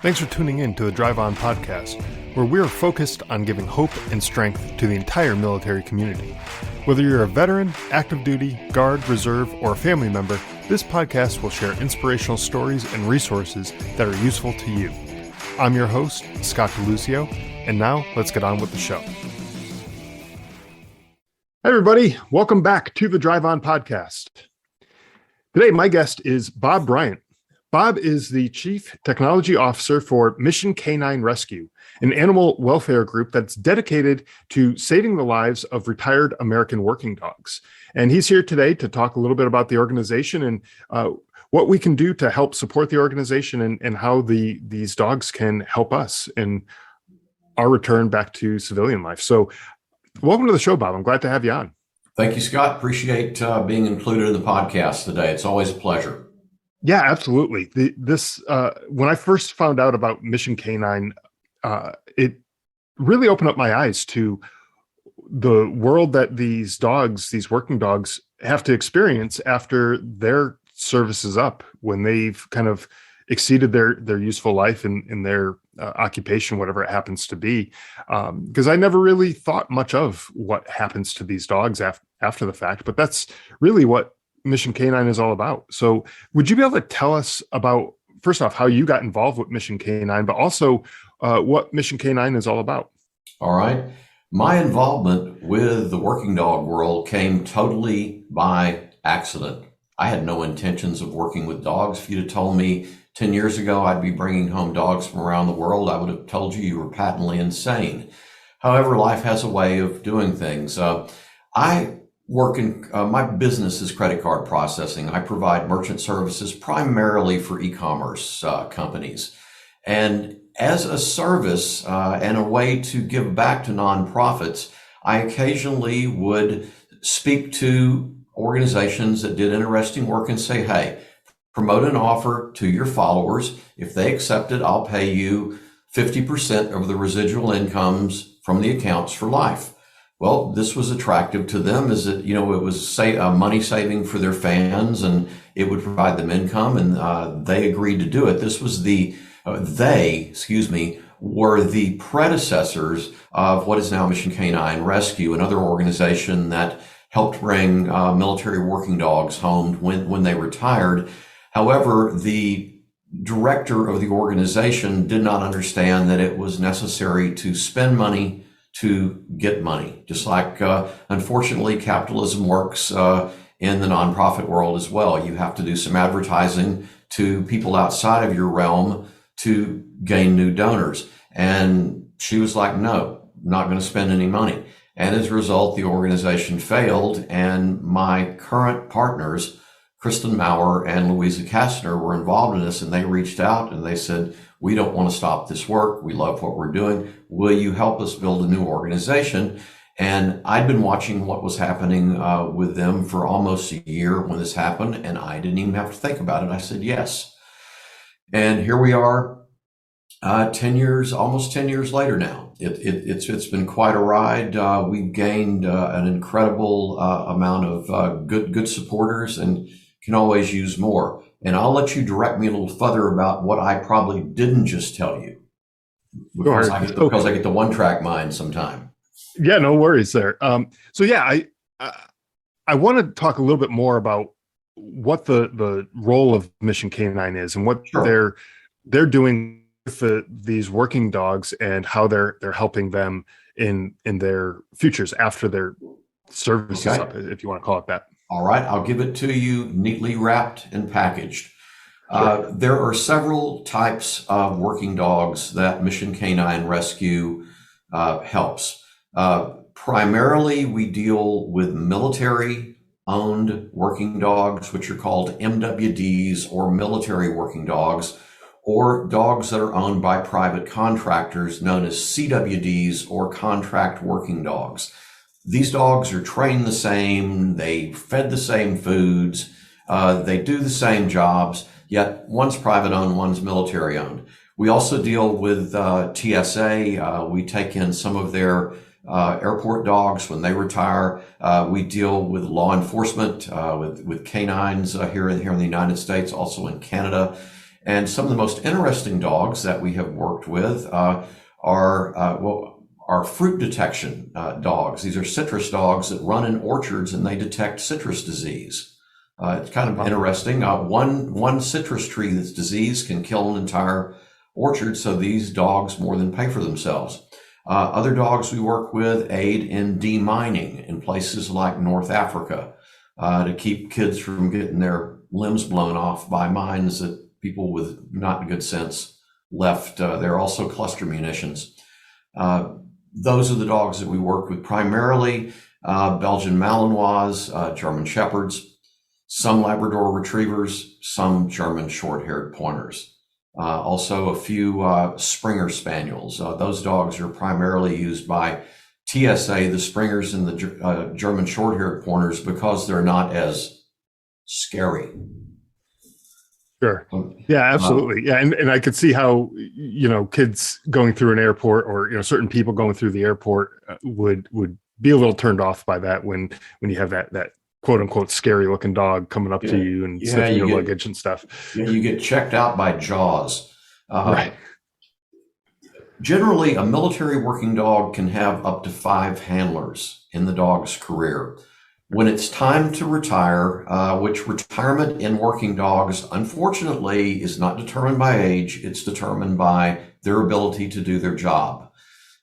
Thanks for tuning in to the Drive On podcast, where we are focused on giving hope and strength to the entire military community. Whether you're a veteran, active duty, guard, reserve, or a family member, this podcast will share inspirational stories and resources that are useful to you. I'm your host, Scott DeLucio, and now let's get on with the show. Hi, everybody. Welcome back to the Drive On podcast. Today, my guest is Bob Bryant. Bob is the Chief Technology Officer for Mission Canine Rescue, an animal welfare group that's dedicated to saving the lives of retired American working dogs. And he's here today to talk a little bit about the organization and what we can do to help support the organization and how these dogs can help us in our return back to civilian life. So welcome to the show, Bob. I'm glad to have you on. Thank you, Scott. Appreciate being included in the podcast today. It's always a pleasure. Yeah, absolutely. When I first found out about Mission Canine, it really opened up my eyes to the world that these dogs, these working dogs, have to experience after their service is up, when they've kind of exceeded their useful life in their occupation, whatever it happens to be. Because I never really thought much of what happens to these dogs after the fact, but that's really what Mission Canine is all about. So would you be able to tell us about, first off, how you got involved with Mission Canine, but also what Mission Canine is all about? All right. My involvement with the working dog world came totally by accident. I had no intentions of working with dogs. If you'd have told me 10 years ago I'd be bringing home dogs from around the world, I would have told you were patently insane. However, life has a way of doing things. I work in, my business is credit card processing. I provide merchant services primarily for e-commerce companies. And as a service and a way to give back to nonprofits, I occasionally would speak to organizations that did interesting work and say, hey, promote an offer to your followers. If they accept it, I'll pay you 50% of the residual incomes from the accounts for life. Well, this was attractive to them as it was money saving for their fans, and it would provide them income, and they agreed to do it. This was were the predecessors of what is now Mission Canine Rescue, another organization that helped bring military working dogs home when they retired. However, the director of the organization did not understand that it was necessary to spend money to get money, just like, unfortunately, capitalism works in the nonprofit world as well. You have to do some advertising to people outside of your realm to gain new donors. And she was like, no, not going to spend any money. And as a result, the organization failed. And my current partners, Kristen Maurer and Louisa Kastner, were involved in this, and they reached out and they said, we don't want to stop this work. We love what we're doing. Will you help us build a new organization? And I'd been watching what was happening with them for almost a year when this happened, and I didn't even have to think about it. I said yes. And here we are, almost 10 years later now. It's been quite a ride. We've gained an incredible amount of good supporters, and can always use more. And I'll let you direct me a little further about what I probably didn't just tell you, because I get the one-track mind sometime. Yeah, no worries there. I want to talk a little bit more about what the role of Mission Canine is and what they're doing with these working dogs and how they're helping them in their futures after their service is up, if you want to call it that. All right, I'll give it to you neatly wrapped and packaged. Sure. There are several types of working dogs that Mission Canine Rescue helps. Primarily, we deal with military-owned working dogs, which are called MWDs, or military working dogs, or dogs that are owned by private contractors known as CWDs, or contract working dogs. These dogs are trained the same, they fed the same foods, they do the same jobs, yet one's private owned, one's military owned. We also deal with TSA. We take in some of their airport dogs when they retire. We deal with law enforcement, with canines here in the United States, also in Canada. And some of the most interesting dogs that we have worked with are fruit detection dogs. These are citrus dogs that run in orchards and they detect citrus disease. It's kind of interesting. One citrus tree that's diseased can kill an entire orchard, so these dogs more than pay for themselves. Other dogs we work with aid in demining in places like North Africa to keep kids from getting their limbs blown off by mines that people with not good sense left. There are also cluster munitions. Those are the dogs that we work with primarily. Belgian Malinois, German Shepherds, some Labrador Retrievers, some German short-haired pointers. Also a few Springer Spaniels. Those dogs are primarily used by TSA, the Springers and the German short-haired pointers, because they're not as scary. Sure. Yeah, absolutely. Yeah. And I could see how, kids going through an airport or, certain people going through the airport would be a little turned off by that when you have that quote unquote scary looking dog coming up to you and sniffing your luggage and stuff. Yeah, you get checked out by Jaws. Right. Generally, a military working dog can have up to 5 handlers in the dog's career. When it's time to retire, which retirement in working dogs, unfortunately, is not determined by age, it's determined by their ability to do their job.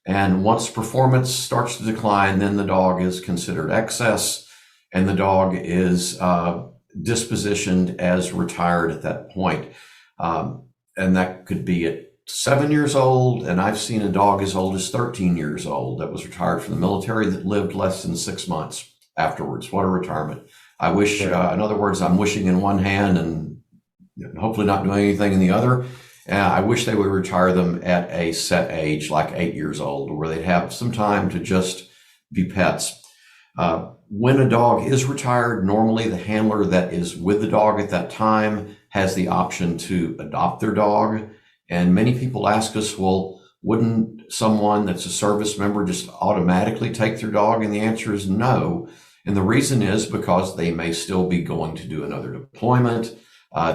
And once performance starts to decline, then the dog is considered excess and the dog is dispositioned as retired at that point. And that could be at 7 years old, and I've seen a dog as old as 13 years old that was retired from the military that lived less than 6 months afterwards. What a retirement. I wish, in other words, I'm wishing in one hand and hopefully not doing anything in the other. I wish they would retire them at a set age, like 8 years old, where they'd have some time to just be pets. When a dog is retired, normally the handler that is with the dog at that time has the option to adopt their dog. And many people ask us, well, wouldn't someone that's a service member just automatically take their dog? And the answer is no. And the reason is because they may still be going to do another deployment.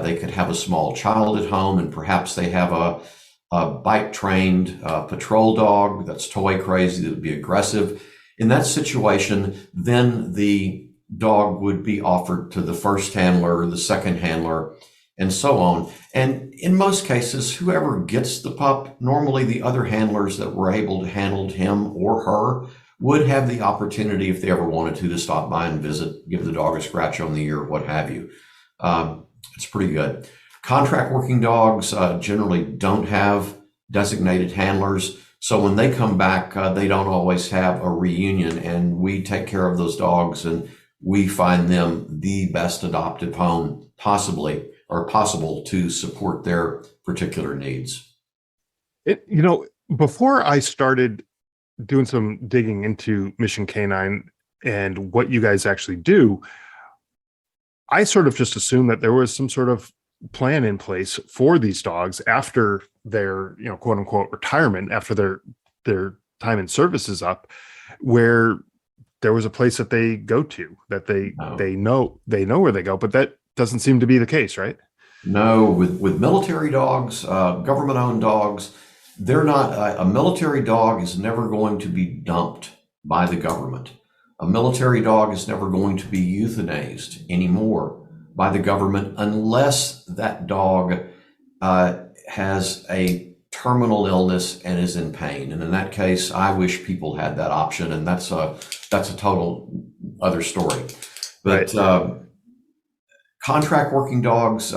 They could have a small child at home, and perhaps they have a bite-trained patrol dog that's toy crazy, that would be aggressive. In that situation, then the dog would be offered to the first handler, the second handler, and so on. And in most cases, whoever gets the pup, normally the other handlers that were able to handle him or her would have the opportunity, if they ever wanted to stop by and visit, give the dog a scratch on the ear, what have you. It's pretty good. Contract working dogs generally don't have designated handlers. So when they come back, they don't always have a reunion, and we take care of those dogs and we find them the best adoptive home possible to support their particular needs. Before I started doing some digging into Mission Canine and what you guys actually do, I sort of just assumed that there was some sort of plan in place for these dogs after their, quote unquote retirement, after their time in service is up, where there was a place that they go to, that they know where they go, but that doesn't seem to be the case, right? No, with military dogs, government-owned dogs, they're not. A military dog is never going to be dumped by the government. A military dog is never going to be euthanized anymore by the government unless that dog has a terminal illness and is in pain. And in that case, I wish people had that option, and that's a total other story. But contract working dogs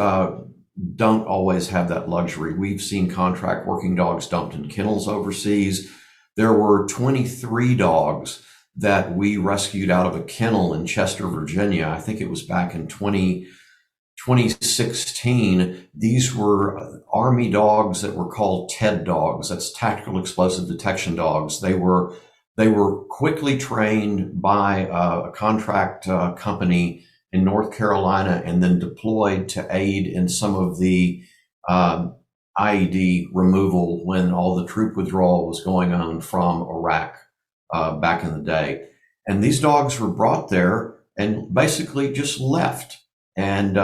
don't always have that luxury. We've seen contract working dogs dumped in kennels overseas. There were 23 dogs that we rescued out of a kennel in Chester, Virginia. I think it was back in 2016. These were Army dogs that were called TED dogs. That's Tactical Explosive Detection dogs. They were quickly trained by a contract company in North Carolina and then deployed to aid in some of the IED removal when all the troop withdrawal was going on from Iraq back in the day. And these dogs were brought there and basically just left. And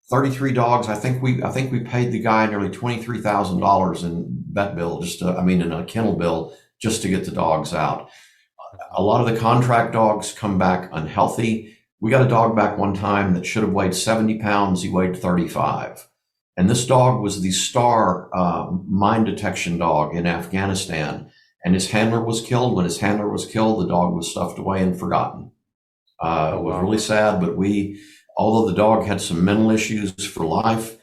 33 dogs. I think we paid the guy nearly $23,000 in vet bill, in a kennel bill, just to get the dogs out. A lot of the contract dogs come back unhealthy. We got a dog back one time that should have weighed 70 pounds. He weighed 35. And this dog was the star mine detection dog in Afghanistan. And his handler was killed. When his handler was killed, the dog was stuffed away and forgotten. It was really sad, but although the dog had some mental issues for life,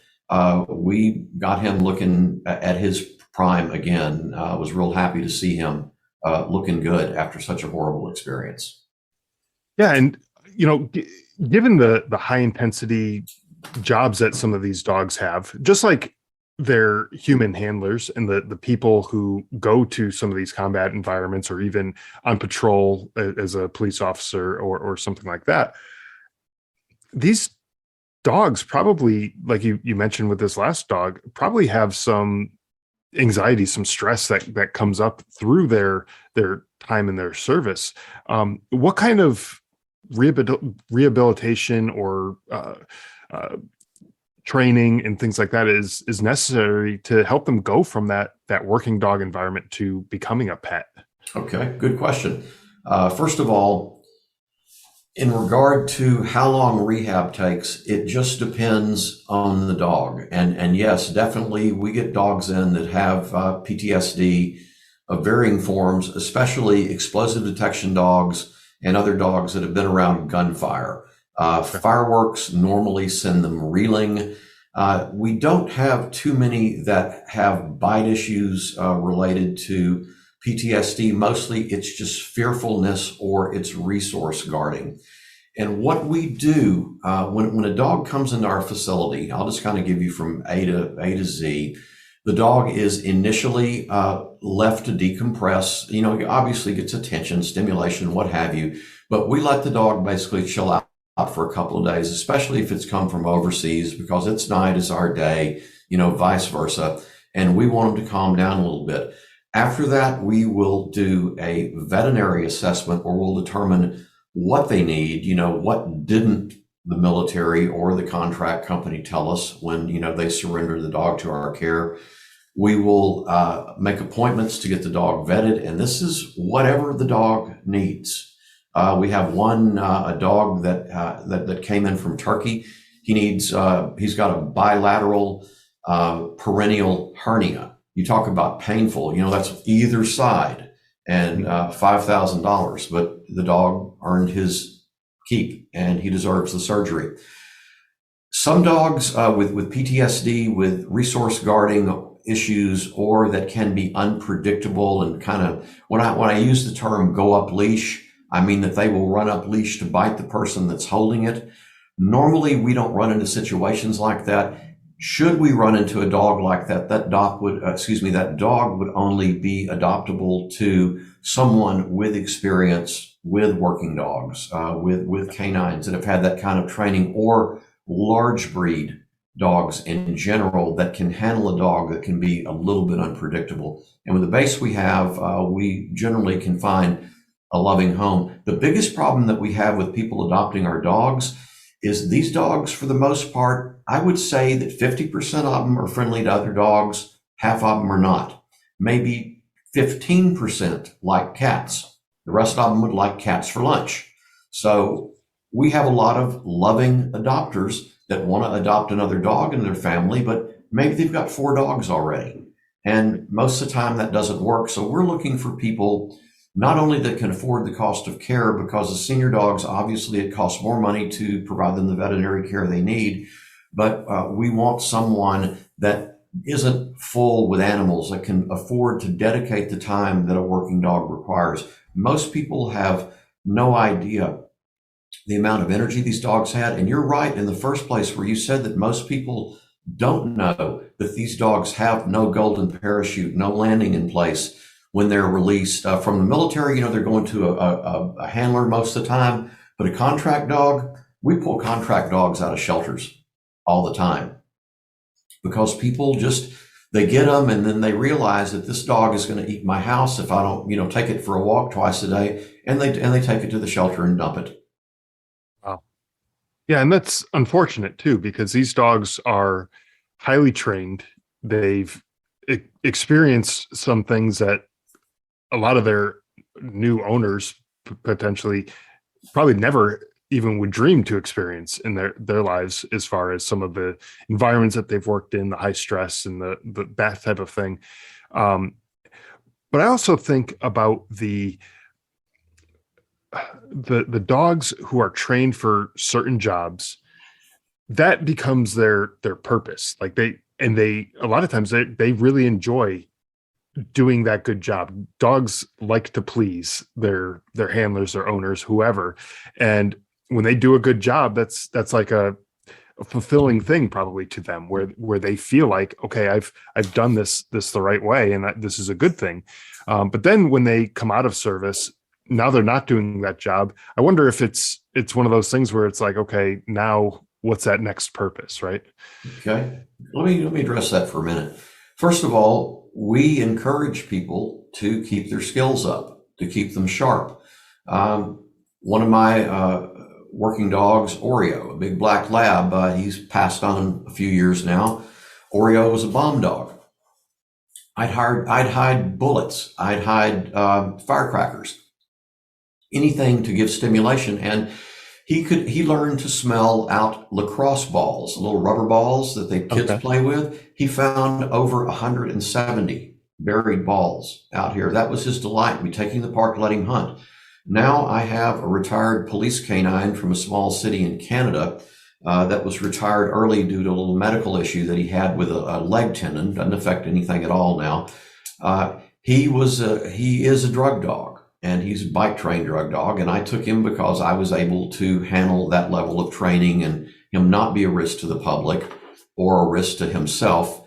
we got him looking at his prime again. Was real happy to see him looking good after such a horrible experience. Yeah, and given the high intensity jobs that some of these dogs have, just like their human handlers and the people who go to some of these combat environments or even on patrol as a police officer or something like that, these dogs probably, like you mentioned with this last dog, probably have some anxiety, some stress that comes up through their time in their service. What kind of rehabilitation or training and things like that is necessary to help them go from that working dog environment to becoming a pet? Okay, good question. First of all, in regard to how long rehab takes, it just depends on the dog. And yes, definitely we get dogs in that have PTSD of varying forms, especially explosive detection dogs and other dogs that have been around gunfire. Fireworks normally send them reeling. We don't have too many that have bite issues related to PTSD. Mostly it's just fearfulness or it's resource guarding. And what we do when a dog comes into our facility, I'll just kind of give you from A to Z. The dog is initially left to decompress. He obviously gets attention, stimulation, what have you, but we let the dog basically chill out for a couple of days, especially if it's come from overseas, because its night is our day, vice versa. And we want them to calm down a little bit. After that, we will do a veterinary assessment, or we'll determine what they need. What didn't the military or the contract company tell us when, they surrender the dog to our care. We will make appointments to get the dog vetted, and this is whatever the dog needs. We have a dog that came in from Turkey. He's got a bilateral perennial hernia. You talk about painful, that's either side, and $5,000, but the dog earned his keep and he deserves the surgery. Some dogs with PTSD, with resource guarding issues, or that can be unpredictable and kind of, when I use the term go up leash, I mean that they will run up leash to bite the person that's holding it. Normally, we don't run into situations like that. Should we run into a dog like that, that dog would only be adoptable to someone with experience with working dogs, with canines that have had that kind of training, or large breed dogs in general that can handle a dog that can be a little bit unpredictable. And with the base we have, we generally can find a loving home. The biggest problem that we have with people adopting our dogs is these dogs, for the most part, I would say that 50% of them are friendly to other dogs, half of them are not. Maybe 15% like cats. The rest of them would like cats for lunch. So we have a lot of loving adopters that want to adopt another dog in their family, but maybe they've got 4 dogs already. And most of the time that doesn't work. So we're looking for people not only that can afford the cost of care, because the senior dogs, obviously it costs more money to provide them the veterinary care they need, but we want someone that isn't full with animals, that can afford to dedicate the time that a working dog requires. Most people have no idea the amount of energy these dogs had. And you're right in the first place where you said that most people don't know that these dogs have no golden parachute, no landing in place when they're released from the military. They're going to a handler most of the time, but a contract dog, we pull contract dogs out of shelters all the time, because people they get them and then they realize that this dog is going to eat my house if I don't, take it for a walk twice a day, and they take it to the shelter and dump it. Wow. Yeah, and that's unfortunate too, because these dogs are highly trained. They've experienced some things that a lot of their new owners potentially probably never even would dream to experience in their lives, as far as some of the environments that they've worked in, the high stress and the that type of thing. Um, but I also think about the dogs who are trained for certain jobs, that becomes their purpose. Like they a lot of times they really enjoy doing that good job. Dogs like to please their handlers, their owners, whoever. And when they do a good job, that's like a fulfilling thing probably to them, where they feel like, okay, I've done this the right way, and this is a good thing. But then when they come out of service, now they're not doing that job. I wonder if it's one of those things where it's like, okay, now what's that next purpose, right? Okay. Let me address that for a minute. First of all, we encourage people to keep their skills up, to keep them sharp. One of my working dogs, Oreo, a big black lab, he's passed on a few years now. Oreo was a bomb dog. I'd hide bullets. I'd hide firecrackers, anything to give stimulation. And he learned to smell out lacrosse balls, little rubber balls that the kids Okay. play with. He found over 170 buried balls out here. That was his delight. We take him to the park, let him hunt. Now I have a retired police canine from a small city in Canada that was retired early due to a little medical issue that he had with a leg tendon. Doesn't affect anything at all now. He is a drug dog, and he's a bike trained drug dog. And I took him because I was able to handle that level of training and him not be a risk to the public or a risk to himself.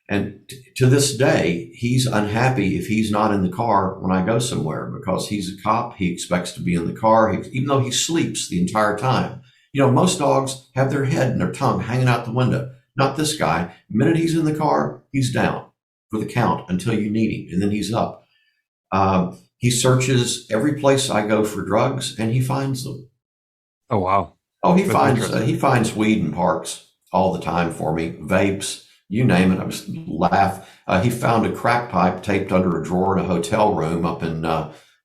And to this day, he's unhappy if he's not in the car when I go somewhere, because he's a cop. He expects to be in the car, even though he sleeps the entire time. You know, most dogs have their head and their tongue hanging out the window. Not this guy. The minute he's in the car, he's down for the count until you need him, and then he's up. He searches every place I go for drugs, and he finds them. Oh wow, Oh, that's interesting. he finds weed in parks all the time for me, vapes, you name it. I just laugh. He found a crack pipe taped under a drawer in a hotel room up in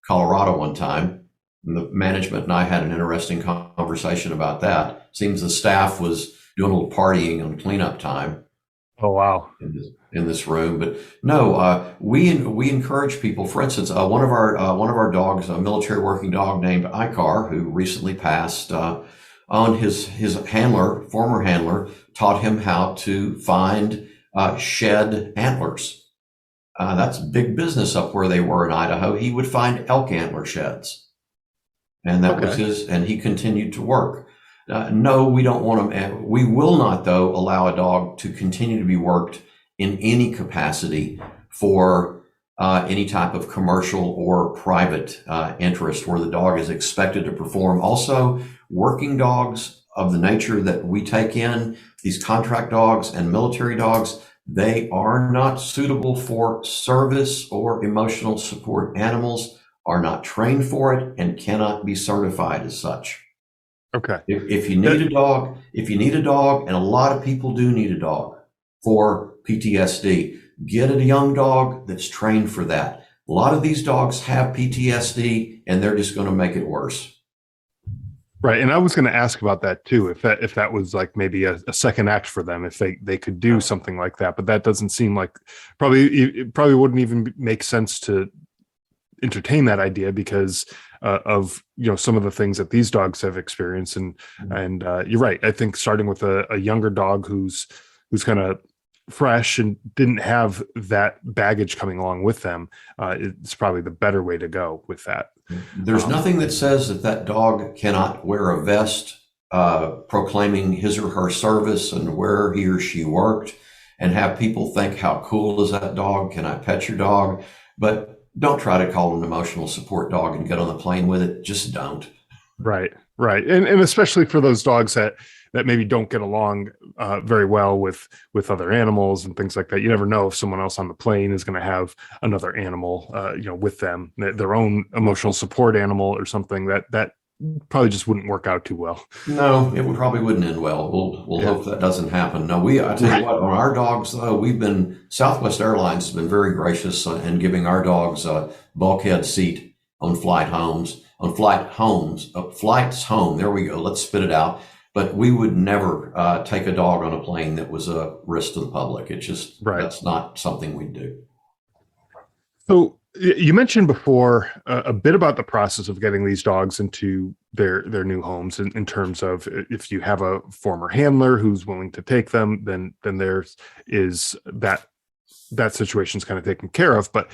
Colorado one time. And the management and I had an interesting conversation about that. Seems the staff was doing a little partying on cleanup time Oh wow. in this room. But no, we encourage people. For instance, one of our dogs, a military working dog named Icar, who recently passed, on his handler, former handler, taught him how to find shed antlers. That's big business up where they were in Idaho. He would find elk antler sheds, and that was Okay. his. And he continued to work. No, we don't want him. We will not, though, allow a dog to continue to be worked in any capacity for any type of commercial or private interest where the dog is expected to perform. Also, working dogs of the nature that we take in, these contract dogs and military dogs, they are not suitable for service or emotional support. Animals are not trained for it and cannot be certified as such. Okay. If you need That, a dog, and a lot of people do need a dog for PTSD, get a young dog that's trained for that. A lot of these dogs have PTSD and they're just going to make it worse. right. And I was going to ask about that too, if that was like maybe a second act for them, if they could do something like that. But that doesn't seem like, it probably wouldn't even make sense to entertain that idea, because of some of the things that these dogs have experienced. And you're right. I think starting with a younger dog who's kind of fresh and didn't have that baggage coming along with them, it's probably the better way to go with that. There's Um, nothing that says that that dog cannot wear a vest proclaiming his or her service and where he or she worked, and have people think, how cool is that dog? Can I pet your dog? But don't try to call it an emotional support dog and get on the plane with it. Just don't. Right, right, and especially for those dogs that maybe don't get along very well with other animals and things like that. You never know if someone else on the plane is going to have another animal, with them, their own emotional support animal or something that probably just wouldn't work out too well. No, it would probably wouldn't end well. We'll Yeah. hope that doesn't happen. No, I tell you Right. what, on our dogs though, Southwest Airlines has been very gracious in giving our dogs a bulkhead seat on flights home. There we go. Let's spit it out. But we would never take a dog on a plane that was a risk to the public. Right. That's not something we'd do. So you mentioned before a bit about the process of getting these dogs into their new homes in terms of if you have a former handler who's willing to take them, then there's is that situation's kind of taken care of. But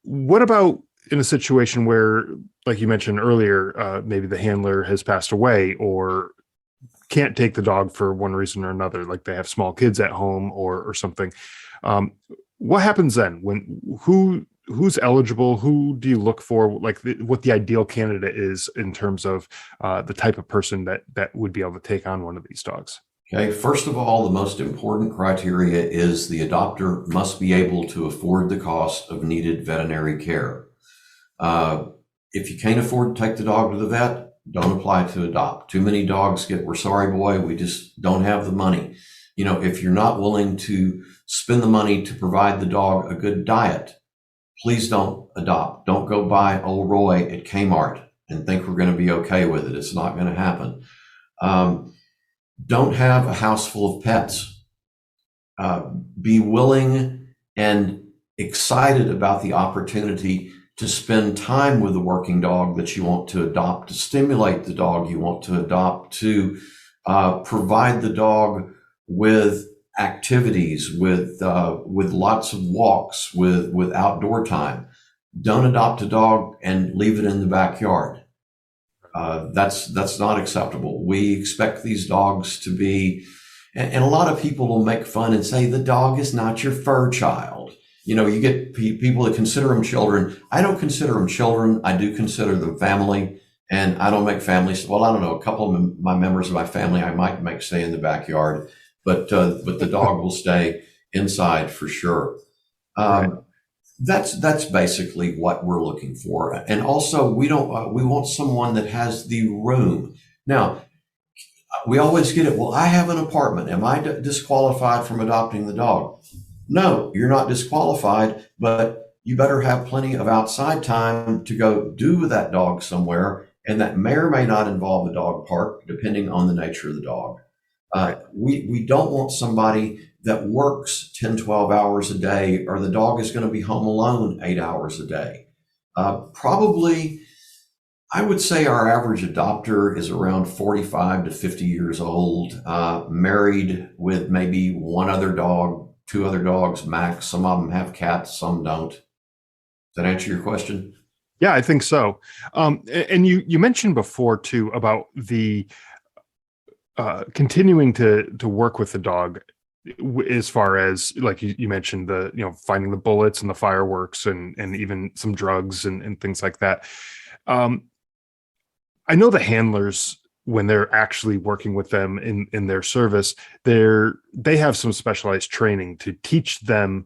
what about in a situation where, like you mentioned earlier, maybe the handler has passed away or can't take the dog for one reason or another, like they have small kids at home or something. Um, what happens then when who's eligible? Who do you look for? Like what the ideal candidate is in terms of the type of person that would be able to take on one of these dogs? Okay, first of all, the most important criteria is the adopter must be able to afford the cost of needed veterinary care. Uh, if you can't afford to take the dog to the vet, don't apply to adopt. Too many dogs we're sorry, boy, we just don't have the money. If you're not willing to spend the money to provide the dog a good diet, please don't adopt. Don't go buy old Roy at Kmart and think we're going to be okay with it. It's not going to happen. Don't have a house full of pets. Be willing and excited about the opportunity to spend time with the working dog that you want to adopt, to stimulate the dog you want to adopt, to provide the dog with activities, with lots of walks, with outdoor time. Don't adopt a dog and leave it in the backyard. That's not acceptable. We expect these dogs to be, and a lot of people will make fun and say the dog is not your fur child. You get people that consider them children. I don't consider them children. I do consider them family, and I don't make families. Well, I don't know. A couple of my members of my family I might make stay in the backyard, but the dog will stay inside for sure. Right. That's basically what we're looking for. And also, we want someone that has the room. Now, we always get it. Well, I have an apartment. Am I disqualified from adopting the dog? No, you're not disqualified, but you better have plenty of outside time to go do with that dog somewhere. And that may or may not involve a dog park, depending on the nature of the dog. We don't want somebody that works 10, 12 hours a day, or the dog is going to be home alone 8 hours a day. Probably, I would say our average adopter is around 45 to 50 years old, married with maybe one other dog, two other dogs max. Some of them have cats, some don't. Does that answer your question? Yeah, I think so. And you mentioned before too about the continuing to work with the dog as far as like you mentioned the finding the bullets and the fireworks and even some drugs and things like that. I know the handlers when they're actually working with them in their service, they have some specialized training to teach the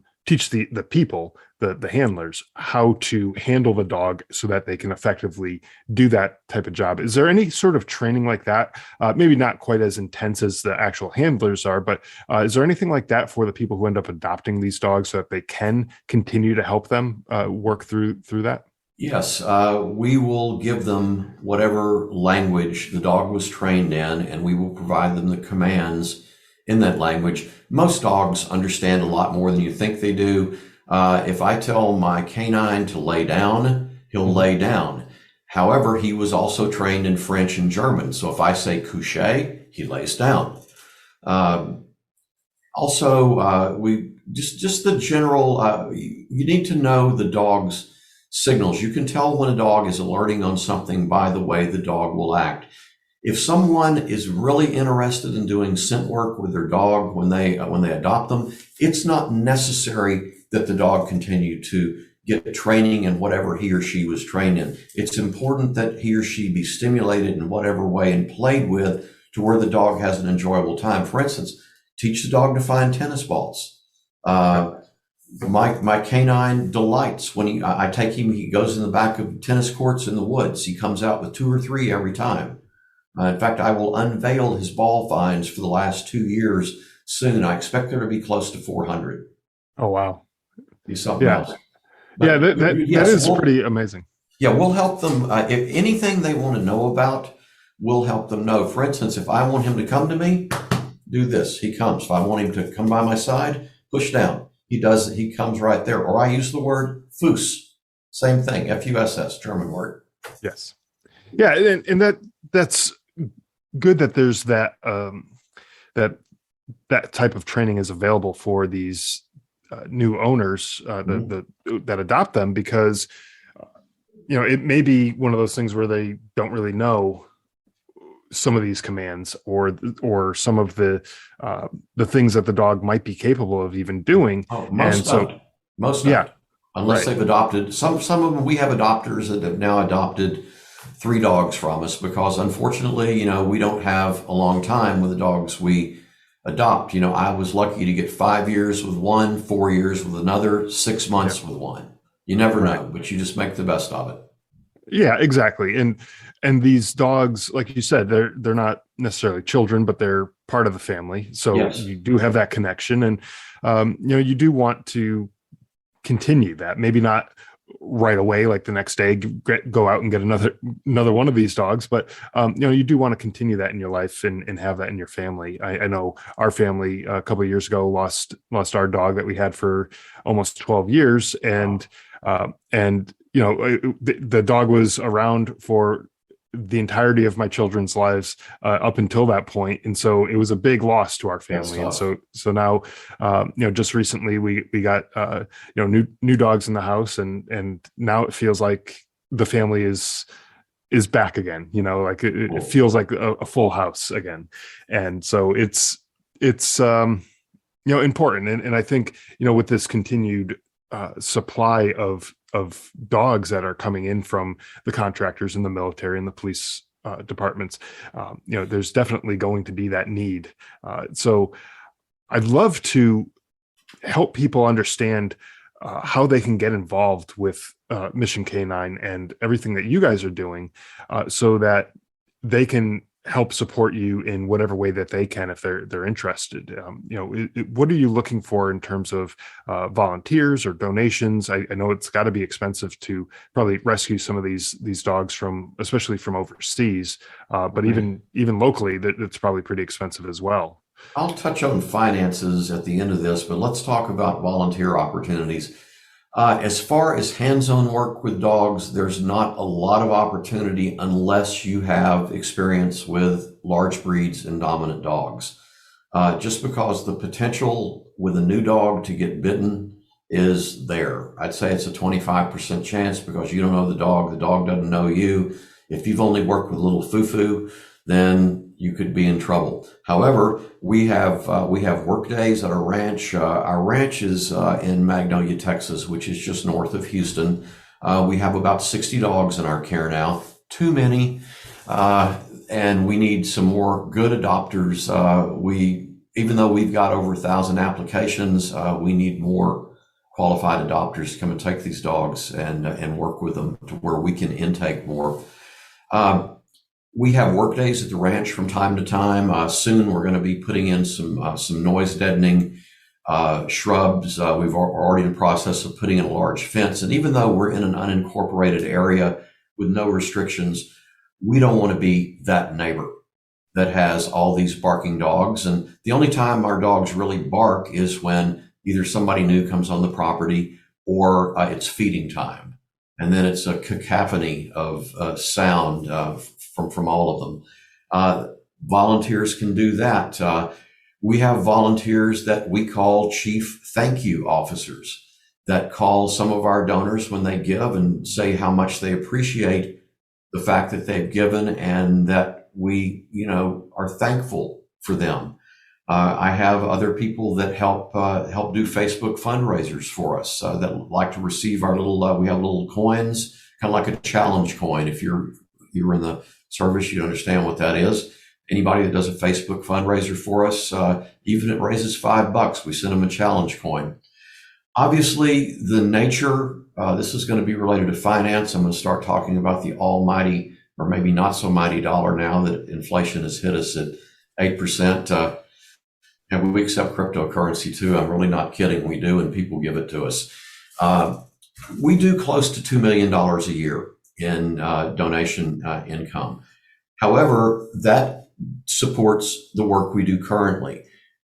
people, the handlers, how to handle the dog so that they can effectively do that type of job. Is there any sort of training like that? Maybe not quite as intense as the actual handlers are, but is there anything like that for the people who end up adopting these dogs so that they can continue to help them work through that? Yes, we will give them whatever language the dog was trained in, and we will provide them the commands in that language. Most dogs understand a lot more than you think they do. If I tell my canine to lay down, he'll lay down. However, he was also trained in French and German. So if I say coucher, he lays down. We just the general, you need to know the dog's signals. You can tell when a dog is alerting on something by the way the dog will act. If someone is really interested in doing scent work with their dog when they adopt them, it's not necessary that the dog continue to get training in whatever he or she was trained in. It's important that he or she be stimulated in whatever way and played with to where the dog has an enjoyable time. For instance, teach the dog to find tennis balls. My canine delights when I take him. He goes in the back of tennis courts in the woods. He comes out with 2 or 3 every time. In fact, I will unveil his ball finds for the last 2 years soon. I expect there to be close to 400. Oh, wow. He's something Yeah. else. Yeah. But That yes, is pretty amazing. we'll help them. If anything they want to know about, we'll help them know. For instance, if I want him to come to me, do this. He comes. If I want him to come by my side, push down. He does. He comes right there. Or I use the word Fuss. Same thing. Fuss, German word. Yes. Yeah. And that's good that there's that that type of training is available for these new owners that adopt them, because it may be one of those things where they don't really know some of these commands, or some of the things that the dog might be capable of even doing. Oh, And most so, don't. Most yeah, don't. Unless right. they've adopted some of them. We have adopters that have now adopted 3 dogs from us because unfortunately, we don't have a long time with the dogs we adopt. I was lucky to get 5 years with one, 4 years with another, 6 months Yeah, with one. You never right. know, but you just make the best of it. Yeah, exactly. And these dogs, like you said, they're not necessarily children, but they're part of the family. So Yes. you do have that connection, and you do want to continue that. Maybe not right away, like the next day, go out and get another one of these dogs, but you do want to continue that in your life, and have that in your family. I know our family a couple of years ago lost our dog that we had for almost 12 years, Wow. and the dog was around for the entirety of my children's lives up until that point, and so it was a big loss to our That's family. And tough. so now, just recently we got new dogs in the house, and now it feels like the family is back again. Like it Cool. feels like a full house again. And so it's important. And I think with this continued supply of dogs that are coming in from the contractors in the military and the police departments, there's definitely going to be that need. So I'd love to help people understand how they can get involved with Mission Canine and everything that you guys are doing, so that they can help support you in whatever way that they can if they're interested. What are you looking for in terms of volunteers or donations? I know it's got to be expensive to probably rescue some of these dogs especially from overseas, but Right. even locally, it's probably pretty expensive as well. I'll touch on finances at the end of this, but let's talk about volunteer opportunities. As far as hands-on work with dogs, there's not a lot of opportunity unless you have experience with large breeds and dominant dogs. Just because the potential with a new dog to get bitten is there. I'd say it's a 25% chance because you don't know the dog doesn't know you. If you've only worked with little foo-foo, then you could be in trouble. However, we have work days at our ranch. Our ranch is in Magnolia, Texas, which is just north of Houston. We have about 60 dogs in our care now. Too many, and we need some more good adopters. Even though we've got over 1,000 applications, we need more qualified adopters to come and take these dogs and work with them to where we can intake more. We have work days at the ranch from time to time. Soon we're going to be putting in some noise deadening shrubs. We've already in the process of putting in a large fence. And even though we're in an unincorporated area with no restrictions, we don't want to be that neighbor that has all these barking dogs. And the only time our dogs really bark is when either somebody new comes on the property or it's feeding time. And then it's a cacophony of sound from all of them. Volunteers can do that. We have volunteers that we call chief thank you officers that call some of our donors when they give and say how much they appreciate the fact that they've given and that we, are thankful for them. I have other people that help do Facebook fundraisers for us that like to receive our little. We have little coins, kind of like a challenge coin. If you're in the service, you understand what that is. Anybody that does a Facebook fundraiser for us, even if it raises $5, we send them a challenge coin. Obviously, the nature, this is going to be related to finance. I'm going to start talking about the almighty, or maybe not so mighty dollar now that inflation has hit us at 8%. And we accept cryptocurrency too. I'm really not kidding. We do, and people give it to us. Uh, we do close to $2 million a year in donation income. However, that supports the work we do currently.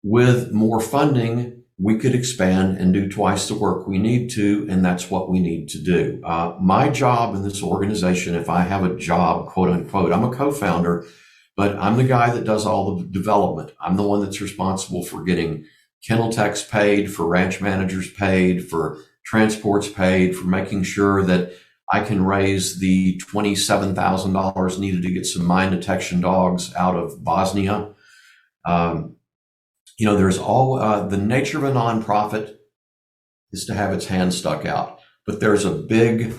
With more funding, we could expand and do twice the work we need to, and that's what we need to do. My job in this organization, if I have a job, quote unquote, I'm a co-founder, but I'm the guy that does all the development. I'm the one that's responsible for getting kennel techs paid, for ranch managers paid, for transports paid, for making sure that I can raise the $27,000 needed to get some mine detection dogs out of Bosnia. There's all the nature of a nonprofit is to have its hand stuck out, but there's a big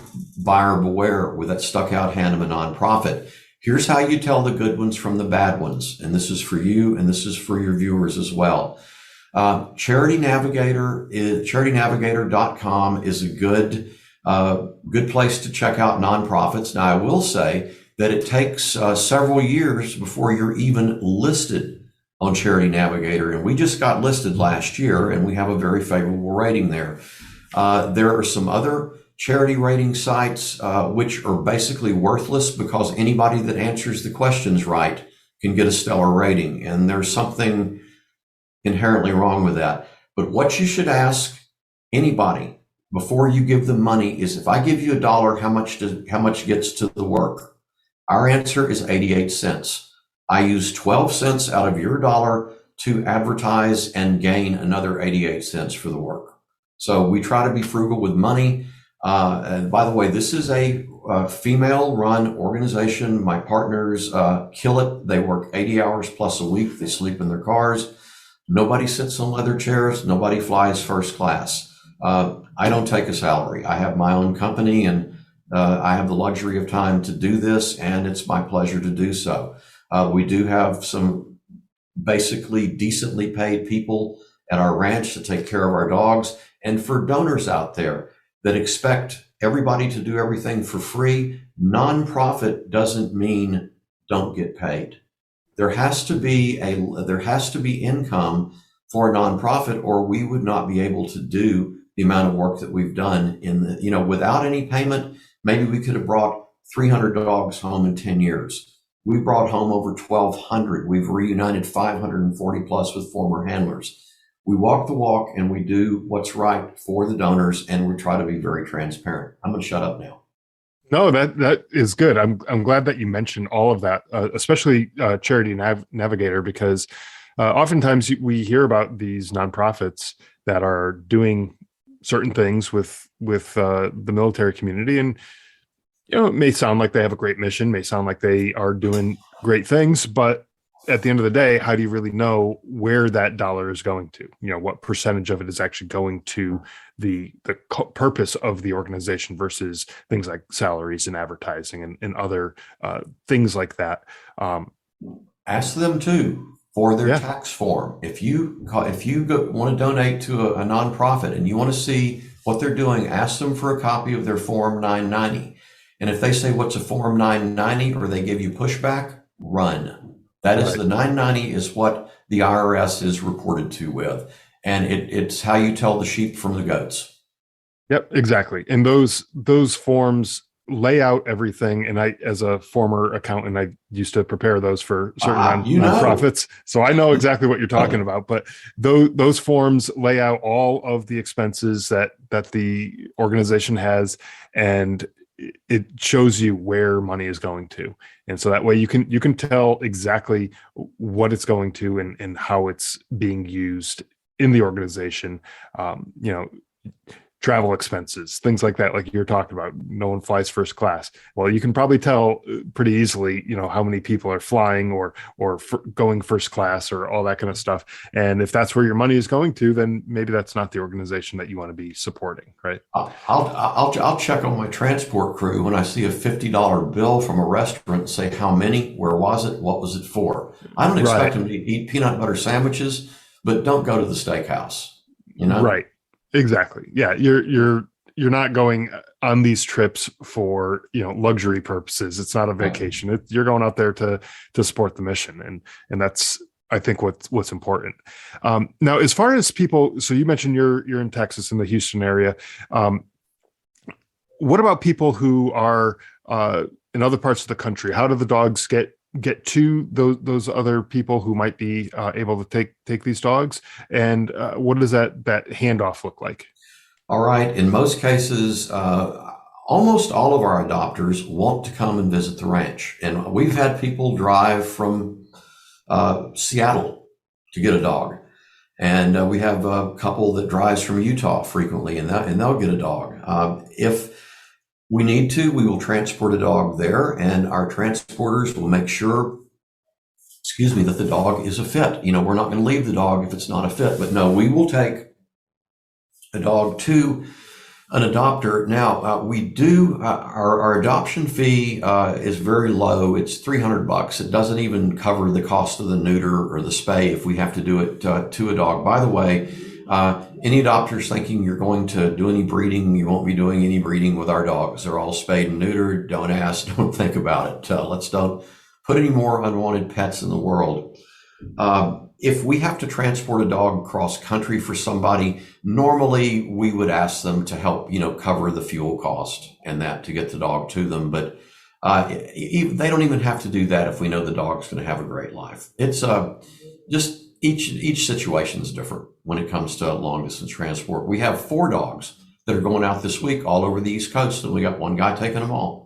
buyer beware with that stuck out hand of a nonprofit. Here's how you tell the good ones from the bad ones. And this is for you, and this is for your viewers as well. charitynavigator.com is a good place to check out nonprofits. Now, I will say that it takes several years before you're even listed on Charity Navigator. And we just got listed last year, and we have a very favorable rating there. There are some other charity rating sites, which are basically worthless because anybody that answers the questions right can get a stellar rating. And there's something inherently wrong with that. But what you should ask anybody before you give them money is, if I give you $1, how much gets to the work? Our answer is 88 cents. I use 12 cents out of your dollar to advertise and gain another 88 cents for the work. So we try to be frugal with money. And by the way, this is a female-run organization. My partners kill it. They work 80 hours plus a week. They sleep in their cars. Nobody sits on leather chairs. Nobody flies first class. I don't take a salary. I have my own company, and I have the luxury of time to do this, and it's my pleasure to do so. We do have some basically decently paid people at our ranch to take care of our dogs. And for donors out there that expect everybody to do everything for free, nonprofit doesn't mean don't get paid. There has to be income for a nonprofit, or we would not be able to do the amount of work that we've done without any payment. Maybe we could have brought 300 dogs home in 10 years. We brought home over 1,200. We've reunited 540 plus with former handlers. We walk the walk, and we do what's right for the donors, and we try to be very transparent. I'm going to shut up now. No, that is good. I'm glad that you mentioned all of that, especially Charity Navigator, because oftentimes we hear about these nonprofits that are doing certain things with the military community, and it may sound like they have a great mission, may sound like they are doing great things, but at the end of the day, how do you really know where that dollar is going to? What percentage of it is actually going to the purpose of the organization versus things like salaries and advertising and other things like that. Ask them too for their tax form. If you want to donate to a nonprofit and you want to see what they're doing, ask them for a copy of their Form 990. And if they say, what's a Form 990, or they give you pushback, run. That is, the 990 is what the IRS is reported to with. And it's how you tell the sheep from the goats. Yep, exactly. And those forms lay out everything. And I, as a former accountant, I used to prepare those for certain nonprofits. So I know exactly what you're talking about. But those forms lay out all of the expenses that the organization has, and it shows you where money is going to. And so that way you can tell exactly what it's going to and how it's being used in the organization. Travel expenses, things like that, like you're talking about. No one flies first class. Well, you can probably tell pretty easily, how many people are flying or going first class or all that kind of stuff. And if that's where your money is going to, then maybe that's not the organization that you want to be supporting, right? I'll check on my transport crew when I see a $50 bill from a restaurant and say, how many, where was it, what was it for? I don't expect them to eat peanut butter sandwiches, but don't go to the steakhouse, Right. Exactly. Yeah, you're not going on these trips for, luxury purposes. It's not a Right. vacation. You're going out there to support the mission, and that's, I think, what's important. Now, as far as people, so you mentioned you're in Texas, in the Houston area. Um, what about people who are in other parts of the country? How do the dogs get to those other people who might be able to take these dogs? And what does that handoff look like? All right. In most cases, almost all of our adopters want to come and visit the ranch. And we've had people drive from Seattle to get a dog. And we have a couple that drives from Utah frequently, and they'll get a dog. If we need to, we will transport a dog there, and our transporters will make sure, excuse me, that the dog is a fit. We're not going to leave the dog if it's not a fit, but no, we will take a dog to an adopter. Now, we do, our adoption fee is very low. It's $300. It doesn't even cover the cost of the neuter or the spay if we have to do it to a dog. By the way, any adopters thinking you're going to do any breeding, you won't be doing any breeding with our dogs. They're all spayed and neutered. Don't ask, don't think about it. Let's don't put any more unwanted pets in the world. If we have to transport a dog across country for somebody, normally we would ask them to help, cover the fuel cost and that to get the dog to them. But they don't even have to do that if we know the dog's going to have a great life. It's just each situation is different when it comes to long distance transport. We have 4 dogs that are going out this week all over the East Coast, and we got one guy taking them all.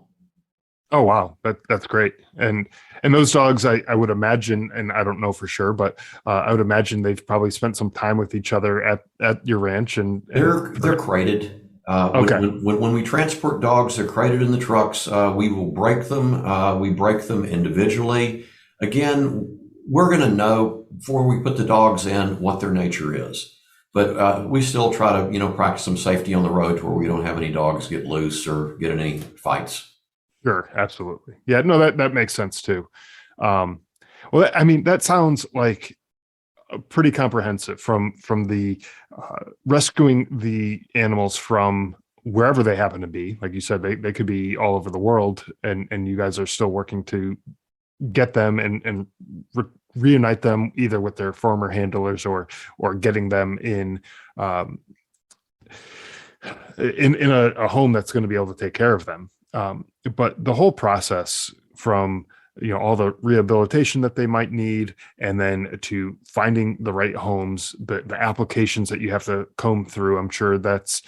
Oh wow, that's great. And those dogs, I would imagine, and I don't know for sure, but I would imagine they've probably spent some time with each other at your ranch. They're crated. Okay, When we transport dogs, they're crated in the trucks. We will break them. We break them individually. Again, we're going to know before we put the dogs in what their nature is. But we still try to, practice some safety on the road to where we don't have any dogs get loose or get in any fights. sure, absolutely. Yeah, no, that makes sense too. Well, I mean, that sounds like pretty comprehensive, from the rescuing the animals from wherever they happen to be. Like you said, they could be all over the world, and you guys are still working to get them and reunite them either with their former handlers, or getting them in a home that's going to be able to take care of them. But the whole process, from all the rehabilitation that they might need, and then to finding the right homes, the applications that you have to comb through, I'm sure that's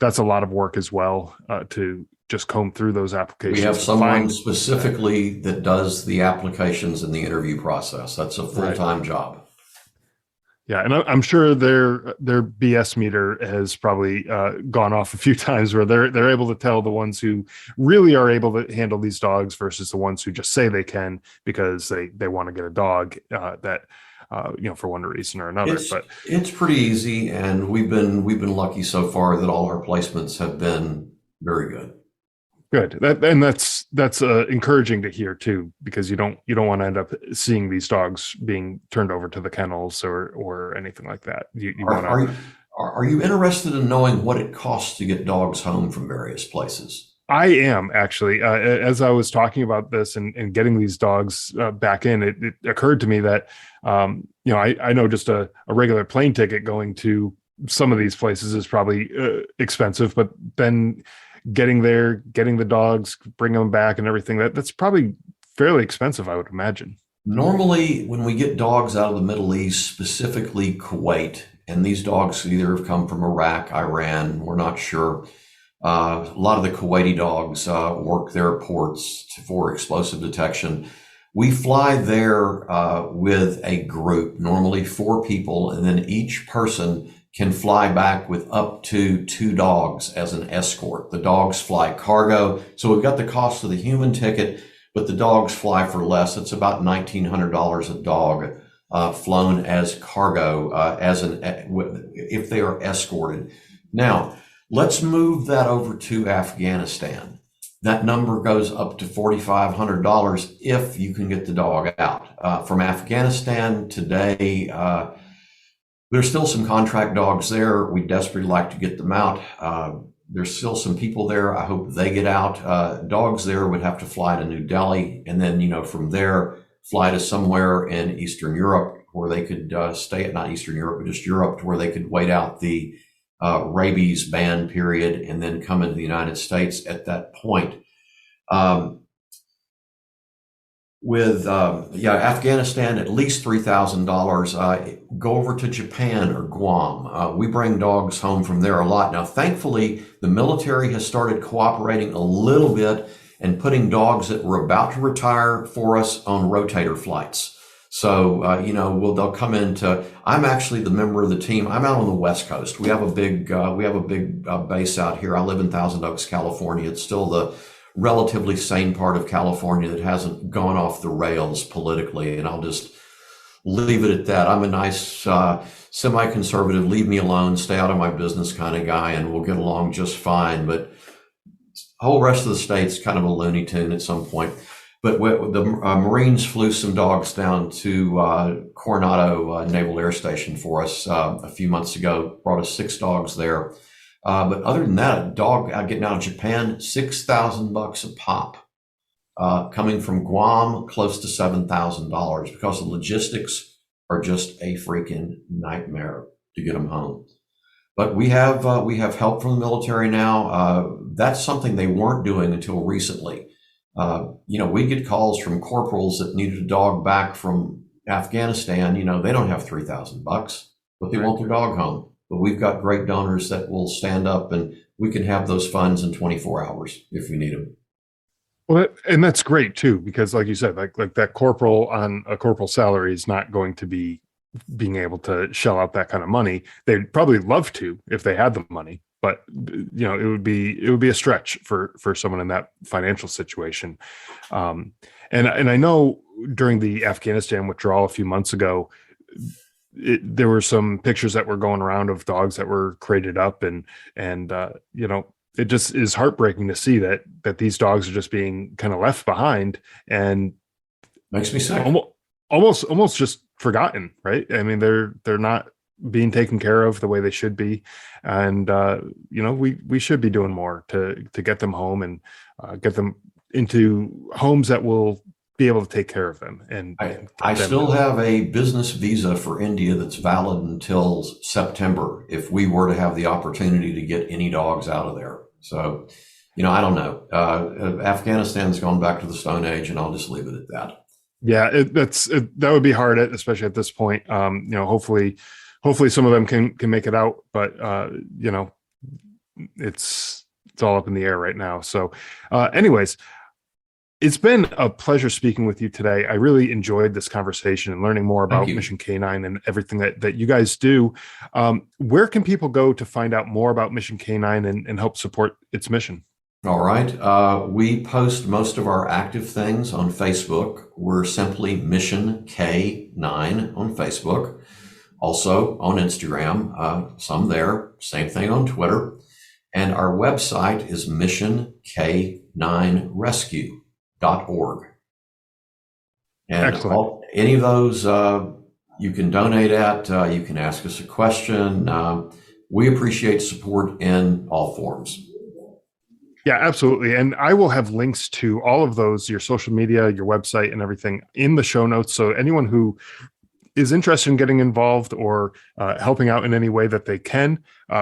a lot of work as well, to just comb through those applications. We have someone specifically that does the applications and the interview process. That's a full-time Right. job. Yeah, and I'm sure their BS meter has probably gone off a few times, where they're able to tell the ones who really are able to handle these dogs versus the ones who just say they can because they want to get a dog, that for one reason or another. But It's pretty easy, and we've been lucky so far that all our placements have been very good. good. That's encouraging to hear too, because you don't want to end up seeing these dogs being turned over to the kennels or anything like that. You Are, want are to. you are you interested in knowing what it costs to get dogs home from various places? I am actually, as I was talking about this and getting these dogs back in, it occurred to me that I know just a regular plane ticket going to some of these places is probably expensive, but then getting there, getting the dogs, bringing them back, and everything, that's probably fairly expensive, I would imagine. Normally, when we get dogs out of the Middle East, specifically Kuwait, and these dogs either have come from Iraq, Iran, we're not sure. A lot of the Kuwaiti dogs work their ports for explosive detection. We fly there with a group, normally 4 people, and then each person can fly back with up to 2 dogs as an escort. The dogs fly cargo. So we've got the cost of the human ticket, but the dogs fly for less. It's about $1,900 a dog flown as cargo, if they are escorted. Now, let's move that over to Afghanistan. That number goes up to $4,500 if you can get the dog out. From Afghanistan today, There's still some contract dogs there. We desperately like to get them out. There's still some people there. I hope they get out. Dogs there would have to fly to New Delhi, and then, from there, fly to somewhere in Eastern Europe where they could stay at, not Eastern Europe, but just Europe, to where they could wait out the rabies ban period and then come into the United States at that point. With Afghanistan, at least $3,000. Go over to Japan or Guam. We bring dogs home from there a lot. Now, thankfully, the military has started cooperating a little bit and putting dogs that were about to retire for us on rotator flights. So, they'll come into. I'm actually the member of the team. I'm out on the West Coast. We have a big base out here. I live in Thousand Oaks, California. It's still the relatively sane part of California that hasn't gone off the rails politically, and I'll just leave it at that. I'm a nice semi-conservative, leave me alone, stay out of my business kind of guy, and we'll get along just fine. But the whole rest of the state's kind of a Looney Tune at some point. But the Marines flew some dogs down to Coronado Naval Air Station for us a few months ago, brought us 6 dogs there. But other than that, a dog getting out of Japan, $6,000 a pop. Coming from Guam, close to $7,000, because the logistics are just a freaking nightmare to get them home. But we have help from the military now. That's something they weren't doing until recently. We get calls from corporals that needed a dog back from Afghanistan. They don't have $3,000, but they want their dog home. But we've got great donors that will stand up, and we can have those funds in 24 hours if we need them. Well, and that's great too, because like you said, like that corporal on a corporal salary is not going to be being able to shell out that kind of money. They'd probably love to if they had the money, but it would be a stretch for someone in that financial situation. And I know during the Afghanistan withdrawal a few months ago, there were some pictures that were going around of dogs that were crated up, and it just is heartbreaking to see that these dogs are just being kind of left behind, and makes me sick. Almost just forgotten, right? I mean, they're not being taken care of the way they should be, and we should be doing more to get them home and get them into homes that will be able to take care of them. And I still have a business visa for India that's valid until September if we were to have the opportunity to get any dogs out of there. So, I don't know. Afghanistan's gone back to the Stone Age, and I'll just leave it at that. Yeah, that would be hard, especially at this point. Hopefully some of them can make it out, but it's all up in the air right now. So, anyways. It's been a pleasure speaking with you today. I really enjoyed this conversation and learning more about Mission Canine and everything that you guys do. Where can people go to find out more about Mission Canine and help support its mission? All right. We post most of our active things on Facebook. We're simply Mission K9 on Facebook. Also on Instagram, some there. Same thing on Twitter. And our website is missionk9rescue.org. And any of those you can donate at, you can ask us a question. We appreciate support in all forms. Yeah, absolutely. And I will have links to all of those, your social media, your website, and everything in the show notes. So anyone who is interested in getting involved or helping out in any way that they can,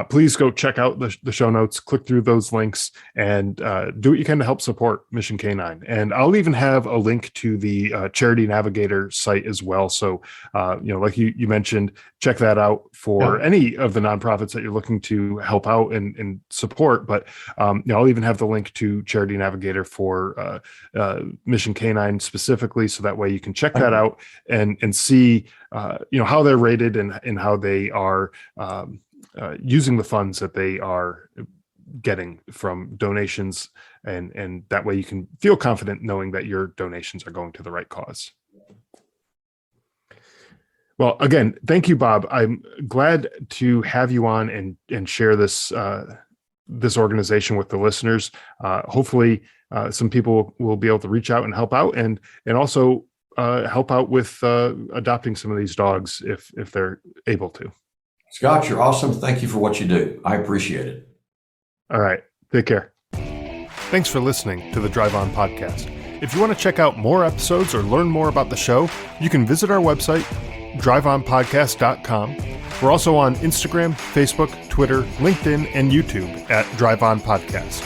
please go check out the show notes, click through those links, and do what you can to help support Mission K9. And I'll even have a link to the Charity Navigator site as well. So, like you mentioned, check that out for any of the nonprofits that you're looking to help out and support. But I'll even have the link to Charity Navigator for Mission K9 specifically, so that way you can check that out and see how they're rated and how they are using the funds that they are getting from donations, and that way you can feel confident knowing that your donations are going to the right cause. Well, again, thank you, Bob. I'm glad to have you on and share this organization with the listeners. Hopefully, some people will be able to reach out and help out, and also help out with adopting some of these dogs if they're able to. Scott, you're awesome. Thank you for what you do. I appreciate it. All right. Take care. Thanks for listening to the Drive On Podcast. If you want to check out more episodes or learn more about the show, you can visit our website, driveonpodcast.com. We're also on Instagram, Facebook, Twitter, LinkedIn, and YouTube at Drive On Podcast.